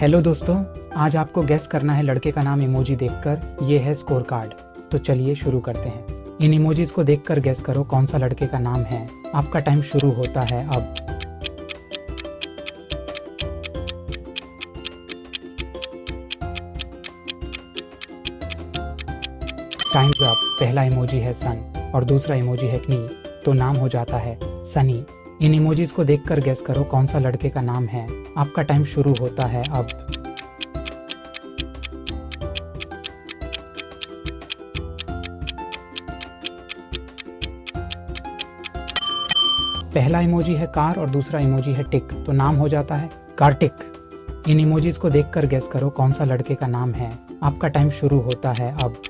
Hello दोस्तों, आज आपको गेस करना है लड़के का नाम इमोजी देखकर। ये है स्कोर कार्ड। तो चलिए शुरू करते हैं। इन इमोजीज को देखकर गेस करो कौन सा लड़के का नाम है। आपका टाइम शुरू होता है अब। Times up. पहला इमोजी है सन और दूसरा इमोजी है नी, तो नाम हो जाता है सनी। इन इमोजीज को देखकर गेस करो कौन सा लड़के का नाम है। आपका टाइम शुरू होता है अब। पहला इमोजी है कार और दूसरा इमोजी है टिक, तो नाम हो जाता है कार्टिक। इन इमोजीज को देखकर गेस करो कौन सा लड़के का नाम है। आपका टाइम शुरू होता है अब।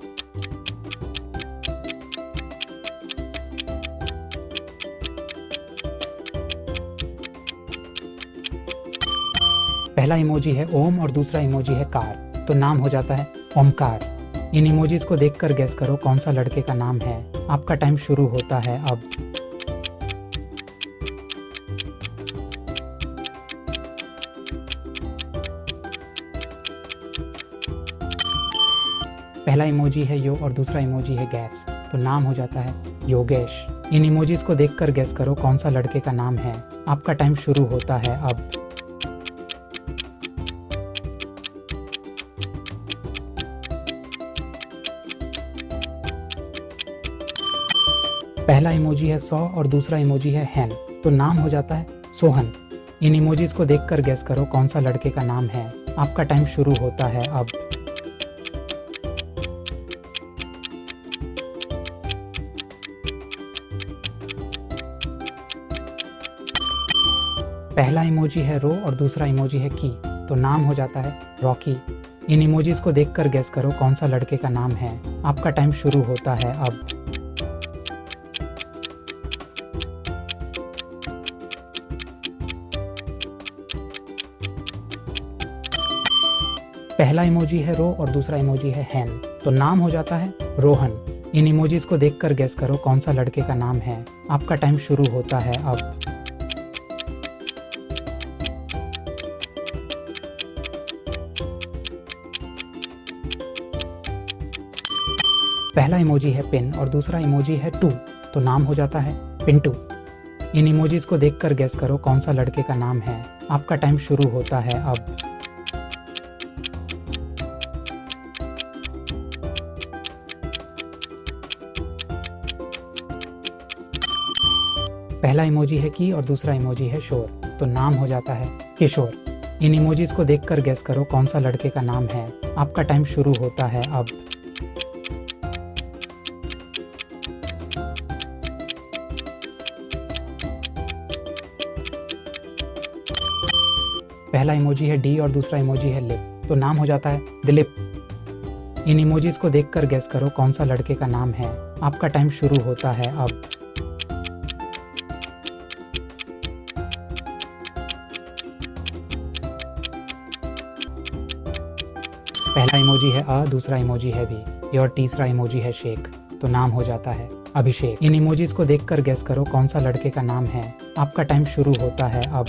पहला इमोजी है ओम और दूसरा इमोजी है कार, तो नाम हो जाता है ओमकार। इन इमोजीज को देखकर गेस करो कौन सा लड़के का नाम है। आपका टाइम शुरू होता है अब। पहला इमोजी है यो और दूसरा इमोजी है गैस, तो नाम हो जाता है योगेश। इन इमोजीज को देखकर गेस करो कौन सा लड़के का नाम है। आपका टाइम शुरू होता है अब। पहला इमोजी है सौ और दूसरा इमोजी है हैन, तो नाम हो जाता है सोहन। इन इमोजीज को देखकर गेस करो कौन सा लड़के का नाम है। आपका टाइम शुरू होता है अब। पहला इमोजी है रो और दूसरा इमोजी है की, तो नाम हो जाता है रॉकी। इन इमोजीज को देखकर गेस करो कौन सा लड़के का नाम है। आपका टाइम शुरू होता है अब। पहला इमोजी है रो और दूसरा इमोजी है हैन, तो नाम हो जाता है रोहन। इन इमोजीज को देखकर गेस करो कौन सा लड़के का नाम है। आपका टाइम शुरू होता है अब। पहला इमोजी है पिन और दूसरा इमोजी है टू, तो नाम हो जाता है पिंटू। इन इमोजीज को देखकर गेस करो कौन सा लड़के का नाम है। आपका टाइम शुरू होता है अब। पहला इमोजी है की और दूसरा इमोजी है शोर, तो नाम हो जाता है किशोर। इन इमोजीज को देखकर गेस करो कौन सा लड़के का नाम है। आपका टाइम शुरू होता है अब। पहला इमोजी है डी और दूसरा इमोजी है लिप, तो नाम हो जाता है दिलीप। इन इमोजीज को देखकर गेस करो कौन सा लड़के का नाम है। आपका टाइम शुरू होता है अब। पहला इमोजी है अ, दूसरा इमोजी है बी और तीसरा इमोजी है शेख, तो नाम हो जाता है अभिषेक। इन इमोजीज को देखकर गेस करो कौन सा लड़के का नाम है। आपका टाइम शुरू होता है अब।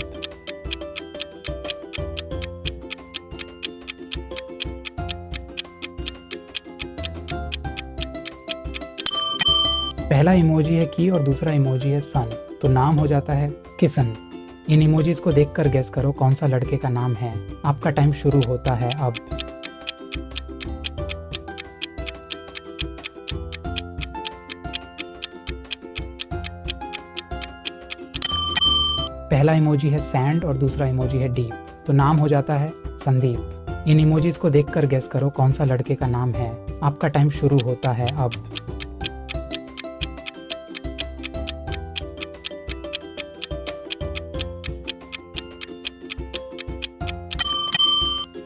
पहला इमोजी है की और दूसरा इमोजी है सन, तो नाम हो जाता है किसन। इन इमोजीज को देखकर गेस करो कौन सा लड़के का नाम है। आपका टाइम शुरू होता है अब। पहला इमोजी है सैंड और दूसरा इमोजी है डीप, तो नाम हो जाता है संदीप। इन इमोजीज को देखकर गेस करो कौन सा लड़के का नाम है। आपका टाइम शुरू होता है अब।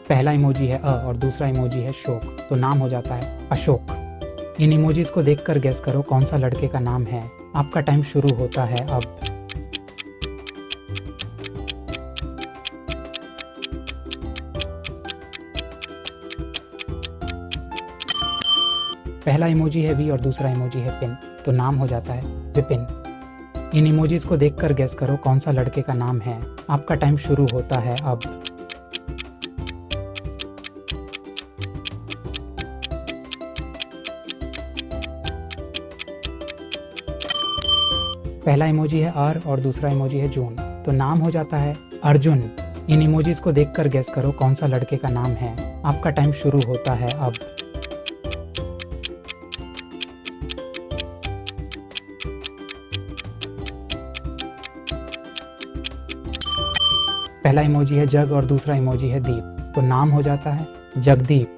पहला इमोजी है अ और दूसरा इमोजी है शोक, तो नाम हो जाता है अशोक। इन इमोजीज को देखकर गेस करो कौन सा लड़के का नाम है। आपका टाइम शुरू होता है अब। पहला इमोजी है वी और दूसरा इमोजी है पिन, तो नाम हो जाता है विपिन। इन इमोजीज को देखकर गेस करो कौन सा लड़के का नाम है। आपका टाइम शुरू होता है अब। पहला इमोजी है और दूसरा इमोजी है जून, तो नाम हो जाता है अर्जुन। इन इमोजीज को देखकर गेस करो कौन सा लड़के का नाम है। आपका टाइम शुरू होता है अब। पहला इमोजी है जग और दूसरा इमोजी है दीप, तो नाम हो जाता है जगदीप।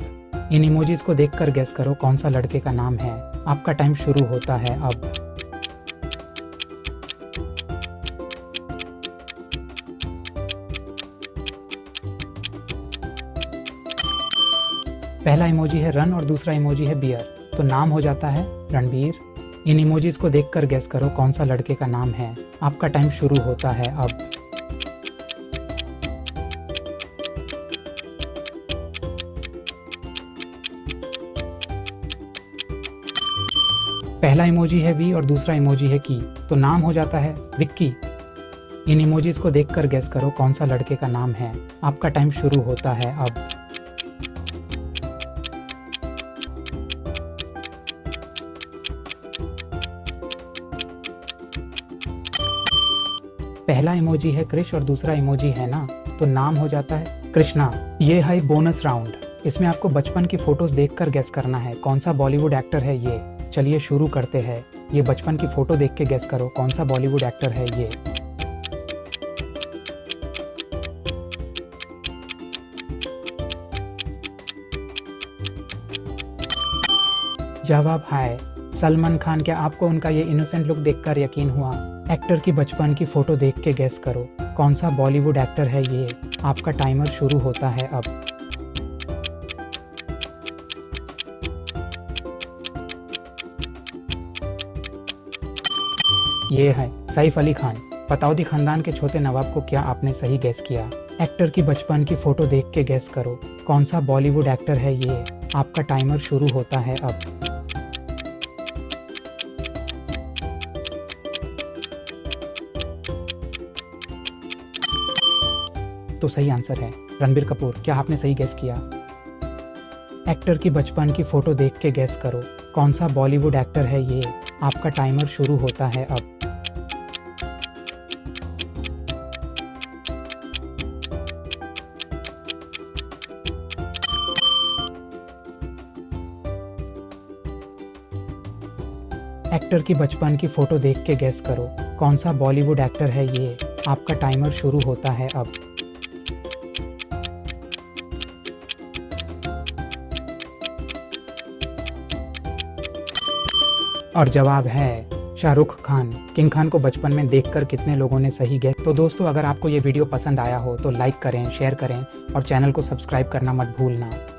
इन इमोजीज को देखकर गेस करो कौन सा लड़के का नाम है। आपका टाइम शुरू होता है अब। पहला इमोजी है रन और दूसरा इमोजी है बियर, तो नाम हो जाता है रणबीर। इन इमोजीज को देखकर गेस करो कौन सा लड़के का नाम है। आपका टाइम शुरू होता है अब। पहला इमोजी है वी और दूसरा इमोजी है की, तो नाम हो जाता है विक्की। इन इमोजीज को देखकर गेस करो कौन सा लड़के का नाम है। आपका टाइम शुरू होता है अब। पहला इमोजी है क्रिश और दूसरा इमोजी है ना, तो नाम हो जाता है कृष्णा। ये है बोनस राउंड। इसमें आपको बचपन की फोटोज देखकर गेस करना है कौन सा बॉलीवुड एक्टर है ये। चलिए शुरू करते हैं। ये बचपन की फोटो देख के गेस करो कौन सा बॉलीवुड एक्टर है ये। जवाब है सलमान खान। क्या आपको उनका ये इनोसेंट लुक देखकर यकीन हुआ? एक्टर की बचपन की फोटो देख के गेस करो कौन सा बॉलीवुड एक्टर है ये। आपका टाइमर शुरू होता है अब। ये है सैफ अली खान। पताउदी खानदान के छोटे नवाब को क्या आपने सही गेस किया? एक्टर की बचपन की फोटो देख के गेस करो कौन सा बॉलीवुड एक्टर है ये। आपका टाइमर शुरू होता है अब। तो सही आंसर है रणबीर कपूर। क्या आपने सही गेस किया? एक्टर की बचपन की फोटो देख के गेस करो कौन सा बॉलीवुड एक्टर है ये। आपका टाइमर शुरू होता है अब। एक्टर की बचपन की फोटो देख के गेस करो कौन सा बॉलीवुड एक्टर है ये। आपका टाइमर शुरू होता है अब। और जवाब है शाहरुख खान। किंग खान को बचपन में देखकर कितने लोगों ने सही गेस। तो दोस्तों अगर आपको ये वीडियो पसंद आया हो तो लाइक करें, शेयर करें और चैनल को सब्सक्राइब करना मत भूलना।